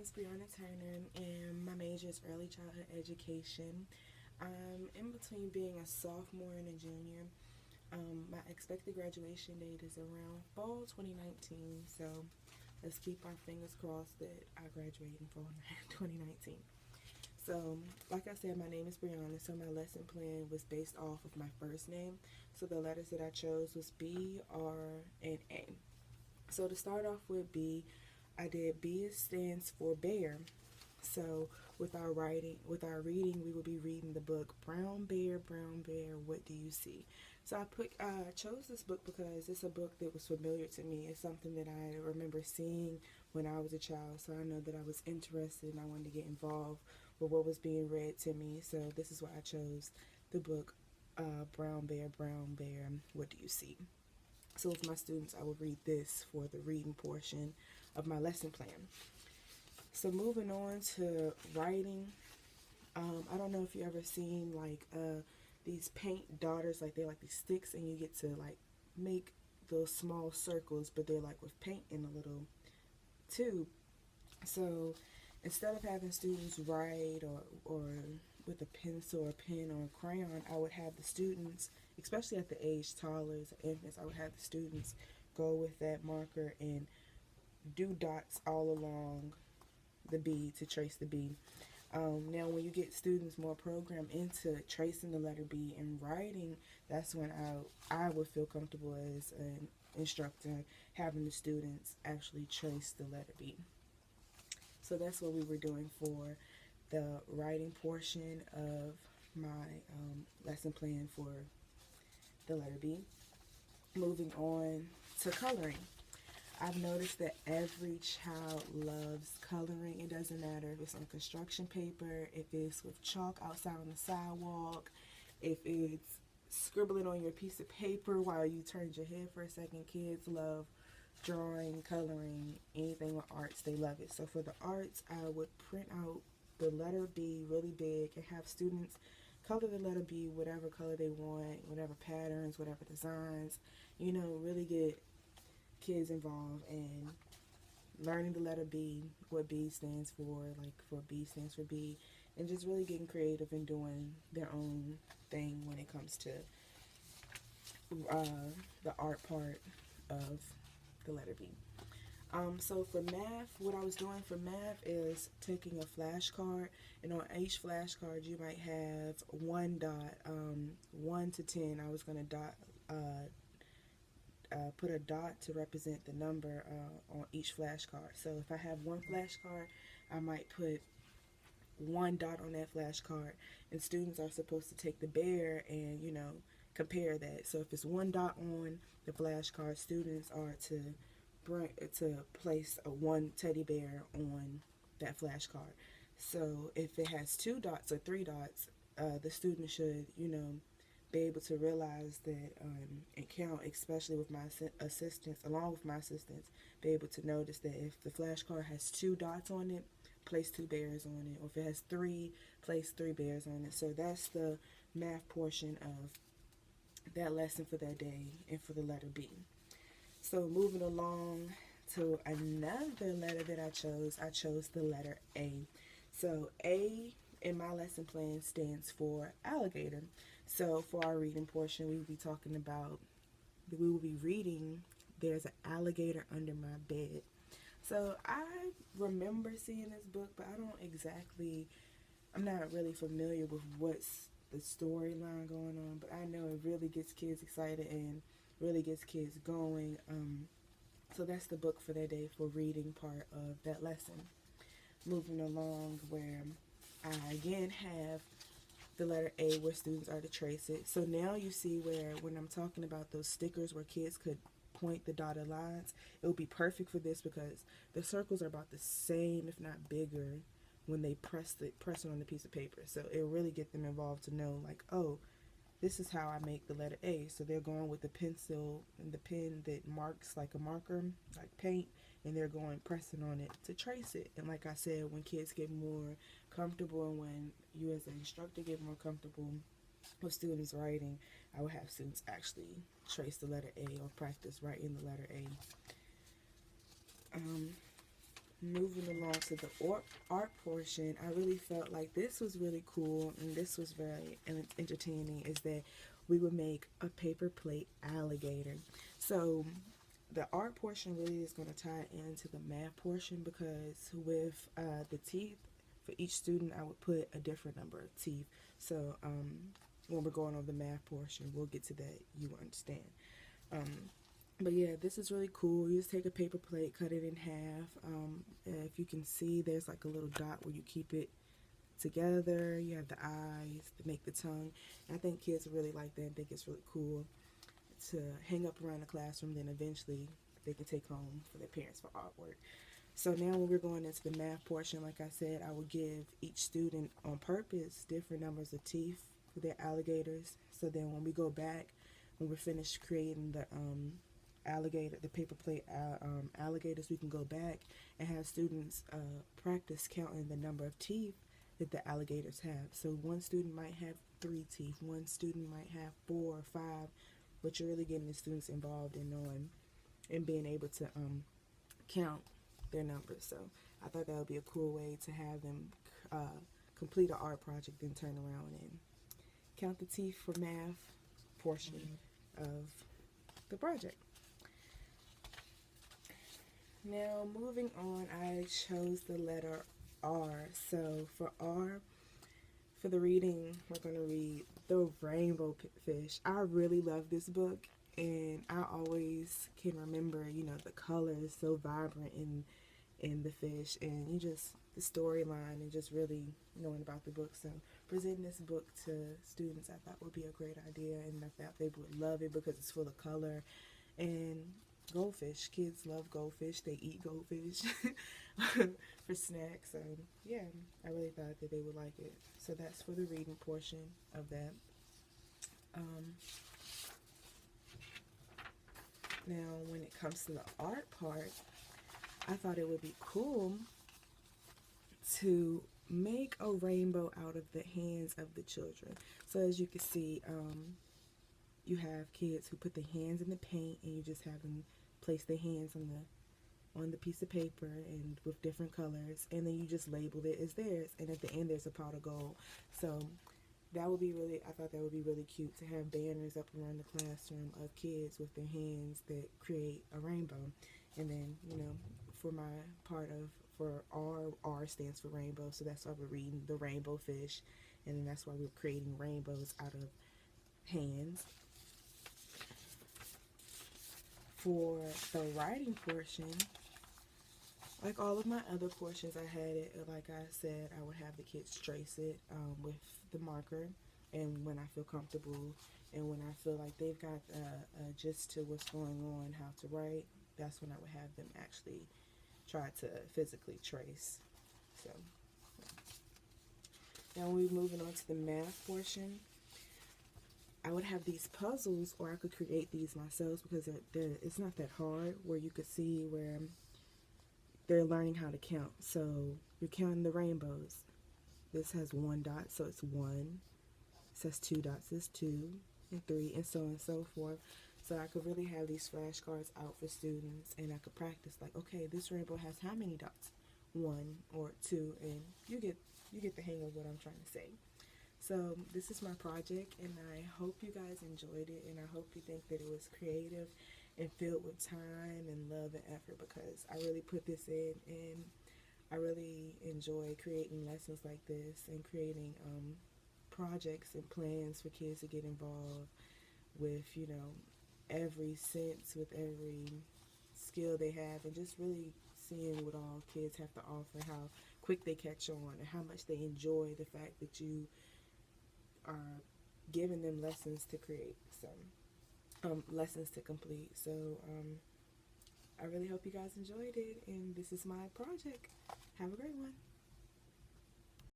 name is Brianna Turner, and my major is early childhood education. I'm in between being a sophomore and a junior. My expected graduation date is around fall 2019, so let's keep our fingers crossed that I graduate in fall 2019. So, like I said, my name is Brianna, so my lesson plan was based off of my first name. So the letters that I chose was B, R, and A. So to start off with B, I did B stands for bear. So with our reading, we will be reading the book Brown Bear, What Do You See? So I chose this book because it's a book that was familiar to me. It's something that I remember seeing when I was a child. So I know that I was interested and I wanted to get involved with what was being read to me. So this is why I chose the book Brown Bear, What Do You See? So with my students, I will read this for the reading portion of my lesson plan. So moving on to writing, I don't know if you ever seen like these paint daughters, like they're like these sticks, and you get to like make those small circles, but they're like with paint in a little tube. So instead of having students write or with a pencil or pen or a crayon, I would have the students, especially at the age taller as infants, I would have the students go with that marker and do dots all along the B to trace the B. Now, when you get students more programmed into tracing the letter B and writing, that's when I would feel comfortable as an instructor having the students actually trace the letter B. So that's what we were doing for the writing portion of my lesson plan for the letter B. Moving on to coloring. I've noticed that every child loves coloring. It doesn't matter if it's on construction paper, if it's with chalk outside on the sidewalk, if it's scribbling on your piece of paper while you turned your head for a second. Kids love drawing, coloring, anything with arts. They love it. So for the arts, I would print out the letter B really big and have students color the letter B whatever color they want, whatever patterns, whatever designs, really get kids involved in learning the letter B, what B stands for, like for B stands for B, and just really getting creative and doing their own thing when it comes to the art part of the letter B. So for math, what I was doing for math is taking a flashcard, and on each flashcard you might have one dot, 1 to 10. I was going to put a dot to represent the number on each flashcard. So if I have one flashcard, I might put one dot on that flashcard, and students are supposed to take the bear and compare that. So if it's one dot on the flashcard, students are to place a one teddy bear on that flashcard. So if it has two dots or three dots, the student should be able to realize that and count, especially with my assistants, along with my assistants, be able to notice that if the flashcard has two dots on it, place two bears on it, or if it has three, place three bears on it. So that's the math portion of that lesson for that day and for the letter B. So moving along to another letter that I chose the letter A. So A in my lesson plan stands for alligator. So for our reading portion, we will be reading There's an Alligator Under My Bed. So I remember seeing this book, but I'm not really familiar with what's the storyline going on, but I know it really gets kids excited and really gets kids going. So that's the book for that day for reading part of that lesson. Moving along, where I again have the letter A where students are to trace it. So now you see where when I'm talking about those stickers where kids could point the dotted lines, it would be perfect for this because the circles are about the same, if not bigger, when they press it on the piece of paper. So it really get them involved to know, like, oh, this is how I make the letter A. So they're going with the pencil and the pen that marks like a marker, like paint, and they're going pressing on it to trace it. And like I said, when kids get more comfortable and when you as an instructor get more comfortable with students writing, I would have students actually trace the letter A or practice writing the letter A. moving along to the art portion, I really felt like this was really cool and this was very entertaining, is that we would make a paper plate alligator. So the art portion really is going to tie into the math portion, because with the teeth, for each student I would put a different number of teeth. So when we're going over the math portion, we'll get to that, you understand. Um, but yeah, this is really cool. You just take a paper plate, cut it in half. If you can see, there's like a little dot where you keep it together. You have the eyes to make the tongue. And I think kids really like that and think it's really cool to hang up around the classroom. Then eventually they can take home for their parents for artwork. So now when we're going into the math portion, like I said, I will give each student on purpose different numbers of teeth for their alligators. So then when we go back, when we're finished creating the alligator, the paper plate alligators, we can go back and have students practice counting the number of teeth that the alligators have. So one student might have 3 teeth, one student might have 4 or 5, but you're really getting the students involved in knowing and being able to count their numbers. So I thought that would be a cool way to have them complete an art project, then turn around and count the teeth for math portion of the project. Now moving on, I chose the letter R. So for R, for the reading, we're going to read The Rainbow Fish. I really love this book, and I always can remember, the colors so vibrant in the fish, and the storyline, and just really knowing about the book. So presenting this book to students, I thought would be a great idea, and I thought they would love it because it's full of color. And goldfish, kids love goldfish. They eat goldfish for snacks. So yeah, I really thought that they would like it. So that's for the reading portion of that. Now when it comes to the art part, I thought it would be cool to make a rainbow out of the hands of the children. So as you can see, you have kids who put their hands in the paint, and you just have them place their hands on the piece of paper and with different colors, and then you just label it as theirs, and at the end there's a pot of gold. So I thought that would be really cute to have banners up around the classroom of kids with their hands that create a rainbow. And then, for my for R stands for rainbow, so that's why we're reading The Rainbow Fish, and then that's why we're creating rainbows out of hands. For the writing portion, like all of my other portions, I had it, like I said, I would have the kids trace it with the marker, and when I feel comfortable and when I feel like they've got a gist to what's going on, how to write, that's when I would have them actually try to physically trace. So now we're moving on to the math portion. I would have these puzzles, or I could create these myself, because it's not that hard, where you could see where they're learning how to count. So you're counting the rainbows. This has 1 dot, so it's 1. It says 2 dots, it's 2, and 3, and so on and so forth. So I could really have these flashcards out for students, and I could practice, like, okay, this rainbow has how many dots? 1 or 2, and you get the hang of what I'm trying to say. So this is my project, and I hope you guys enjoyed it, and I hope you think that it was creative and filled with time and love and effort, because I really put this in, and I really enjoy creating lessons like this and creating projects and plans for kids to get involved with, every sense, with every skill they have, and just really seeing what all kids have to offer, how quick they catch on, and how much they enjoy the fact that you are giving them lessons to create, so lessons to complete. So I really hope you guys enjoyed it, and this is my project. Have a great one.